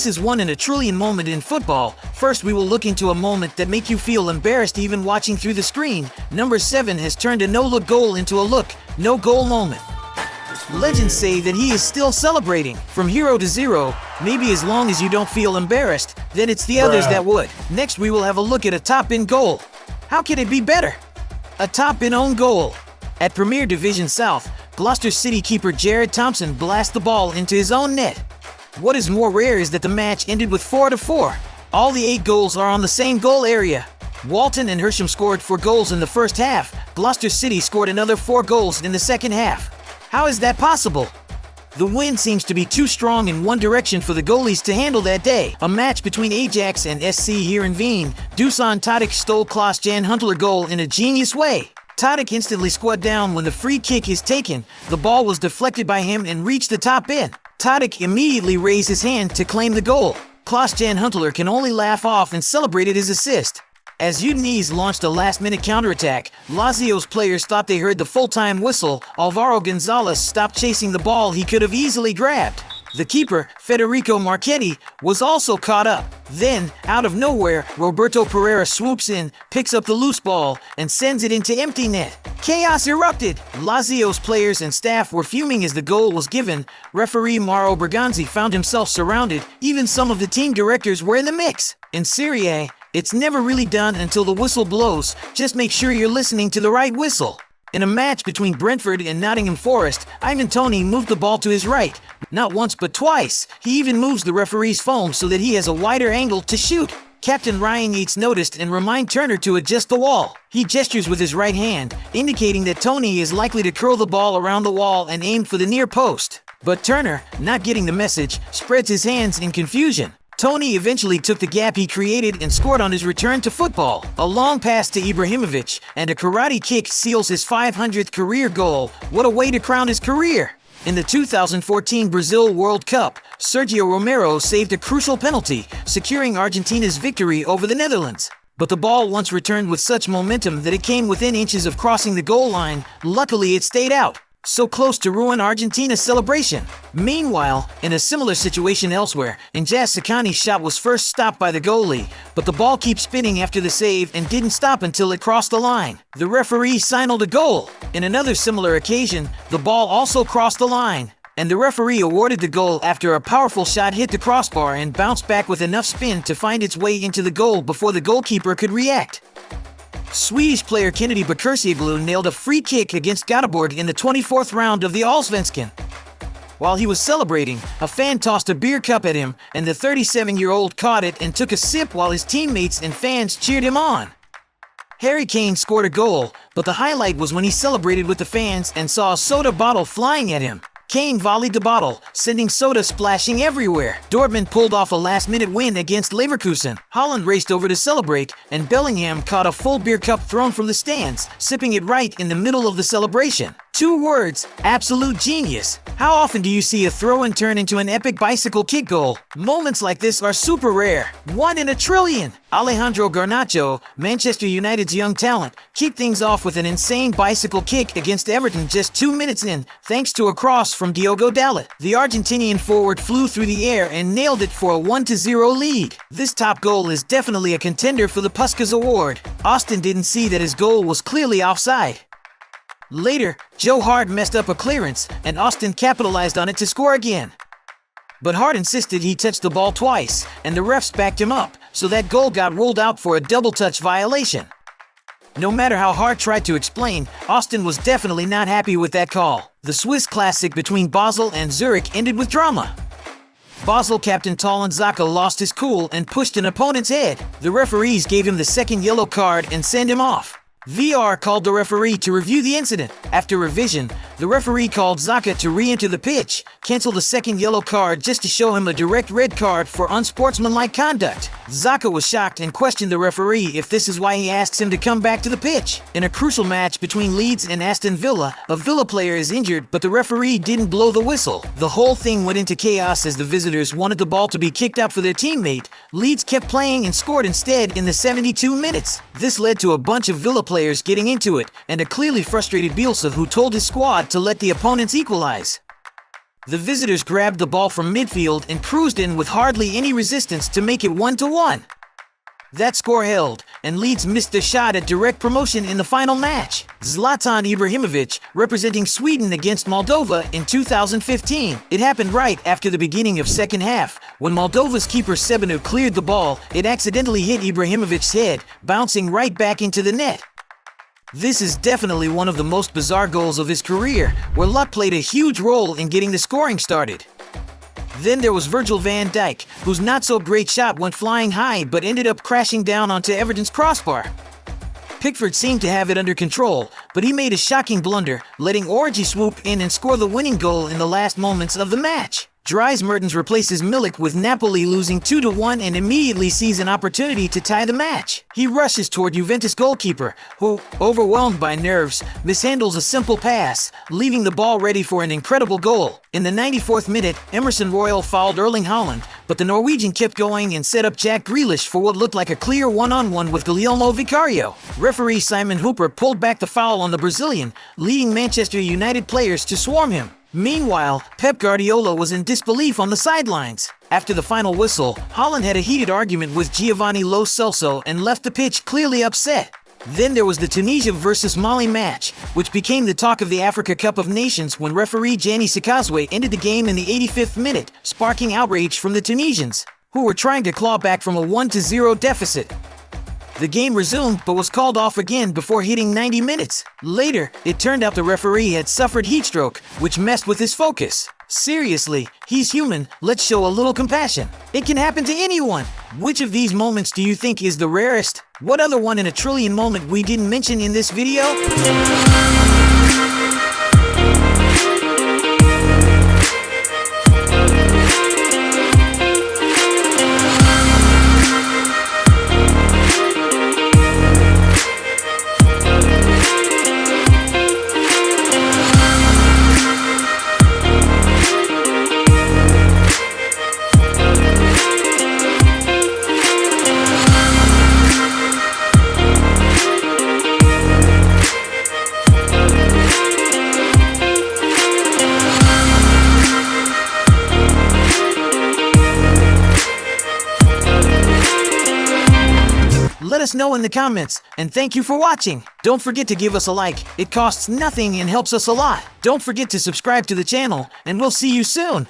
This is one in a trillion moment in football. First, we will look into a moment that make you feel embarrassed even watching through the screen. Number 7 has turned a no-look goal into a look, no-goal moment. Legends say that he is still celebrating. From hero to zero, maybe as long as you don't feel embarrassed, then it's the others that would. Next, we will have a look at a top-in goal. How can it be better? A top-in own goal. At Premier Division South, Gloucester City keeper Jared Thompson blasts the ball into his own net. What is more rare is that the match ended with 4-4. All the 8 goals are on the same goal area. Walton and Hersham scored 4 goals in the first half. Gloucester City scored another 4 goals in the second half. How is that possible? The wind seems to be too strong in one direction for the goalies to handle that day. A match between Ajax and SC here in Wien. Dusan Tadic stole Klaas-Jan Huntelaar goal in a genius way. Tadic instantly squat down when the free kick is taken. The ball was deflected by him and reached the top bin. Tadic immediately raised his hand to claim the goal. Klaas-Jan Huntelaar can only laugh off and celebrated his assist. As Udinese launched a last-minute counterattack, Lazio's players thought they heard the full-time whistle. Alvaro Gonzalez stopped chasing the ball he could have easily grabbed. The keeper, Federico Marchetti, was also caught up. Then, out of nowhere, Roberto Pereira swoops in, picks up the loose ball, and sends it into empty net. Chaos erupted. Lazio's players and staff were fuming as the goal was given. Referee Mauro Berganzi found himself surrounded. Even some of the team directors were in the mix. In Serie A, it's never really done until the whistle blows. Just make sure you're listening to the right whistle. In a match between Brentford and Nottingham Forest, Ivan Toney moved the ball to his right. Not once but twice. He even moves the referee's phone so that he has a wider angle to shoot. Captain Ryan Yates noticed and reminded Turner to adjust the wall. He gestures with his right hand, indicating that Toney is likely to curl the ball around the wall and aim for the near post. But Turner, not getting the message, spreads his hands in confusion. Toney eventually took the gap he created and scored on his return to football. A long pass to Ibrahimović and a karate kick seals his 500th career goal. What a way to crown his career! In the 2014 Brazil World Cup, Sergio Romero saved a crucial penalty, securing Argentina's victory over the Netherlands. But the ball once returned with such momentum that it came within inches of crossing the goal line. Luckily, it stayed out. So close to ruin Argentina's celebration. Meanwhile, in a similar situation elsewhere, Injaz Sakani's shot was first stopped by the goalie, but the ball keeps spinning after the save and didn't stop until it crossed the line. The referee signaled a goal. In another similar occasion, the ball also crossed the line, and the referee awarded the goal after a powerful shot hit the crossbar and bounced back with enough spin to find its way into the goal before the goalkeeper could react. Swedish player Kennedy Bakircioglu nailed a free kick against Göteborg in the 24th round of the Allsvenskan. While he was celebrating, a fan tossed a beer cup at him, and the 37-year-old caught it and took a sip while his teammates and fans cheered him on. Harry Kane scored a goal, but the highlight was when he celebrated with the fans and saw a soda bottle flying at him. Kane volleyed the bottle, sending soda splashing everywhere. Dortmund pulled off a last-minute win against Leverkusen. Haaland raced over to celebrate, and Bellingham caught a full beer cup thrown from the stands, sipping it right in the middle of the celebration. 2 words: absolute genius. How often do you see a throw-in turn into an epic bicycle kick goal? Moments like this are super rare. 1 in a trillion. Alejandro Garnacho, Manchester United's young talent, kicked things off with an insane bicycle kick against Everton just 2 minutes in, thanks to a cross from Diogo Dalot. The Argentinian forward flew through the air and nailed it for a 1-0 lead. This top goal is definitely a contender for the Puskás Award. Austin didn't see that his goal was clearly offside. Later, Joe Hart messed up a clearance, and Austin capitalized on it to score again. But Hart insisted he touched the ball twice, and the refs backed him up, so that goal got ruled out for a double-touch violation. No matter how Hart tried to explain, Austin was definitely not happy with that call. The Swiss classic between Basel and Zurich ended with drama. Basel captain Talon Zaka lost his cool and pushed an opponent's head. The referees gave him the second yellow card and sent him off. VR called the referee to review the incident. After revision, the referee called Zaka to re-enter the pitch, cancel the second yellow card just to show him a direct red card for unsportsmanlike conduct. Zaka was shocked and questioned the referee if this is why he asks him to come back to the pitch. In a crucial match between Leeds and Aston Villa, a Villa player is injured, but the referee didn't blow the whistle. The whole thing went into chaos as the visitors wanted the ball to be kicked out for their teammate. Leeds kept playing and scored instead in the 72 minutes. This led to a bunch of Villa players getting into it, and a clearly frustrated Bielsa who told his squad to let the opponents equalize. The visitors grabbed the ball from midfield and cruised in with hardly any resistance to make it 1-1. That score held, and Leeds missed a shot at direct promotion in the final match. Zlatan Ibrahimović, representing Sweden against Moldova in 2015. It happened right after the beginning of second half. When Moldova's keeper Sebanu cleared the ball, it accidentally hit Ibrahimovic's head, bouncing right back into the net. This is definitely one of the most bizarre goals of his career, where luck played a huge role in getting the scoring started. Then there was Virgil van Dijk, whose not-so-great shot went flying high but ended up crashing down onto Everton's crossbar. Pickford seemed to have it under control, but he made a shocking blunder, letting Origi swoop in and score the winning goal in the last moments of the match. Dries Mertens replaces Milik with Napoli losing 2-1 and immediately sees an opportunity to tie the match. He rushes toward Juventus goalkeeper, who, overwhelmed by nerves, mishandles a simple pass, leaving the ball ready for an incredible goal. In the 94th minute, Emerson Royal fouled Erling Haaland, but the Norwegian kept going and set up Jack Grealish for what looked like a clear one-on-one with Guglielmo Vicario. Referee Simon Hooper pulled back the foul on the Brazilian, leading Manchester United players to swarm him. Meanwhile, Pep Guardiola was in disbelief on the sidelines. After the final whistle, Haaland had a heated argument with Giovanni Lo Celso and left the pitch clearly upset. Then there was the Tunisia vs Mali match, which became the talk of the Africa Cup of Nations when referee Gianni Sikazwe ended the game in the 85th minute, sparking outrage from the Tunisians, who were trying to claw back from a 1-0 deficit. The game resumed but was called off again before hitting 90 minutes. Later, it turned out the referee had suffered heatstroke, which messed with his focus. Seriously, he's human, let's show a little compassion. It can happen to anyone. Which of these moments do you think is the rarest? What other one in a trillion moment we didn't mention in this video? Let us know in the comments, and thank you for watching. Don't forget to give us a like, it costs nothing and helps us a lot. Don't forget to subscribe to the channel, and we'll see you soon.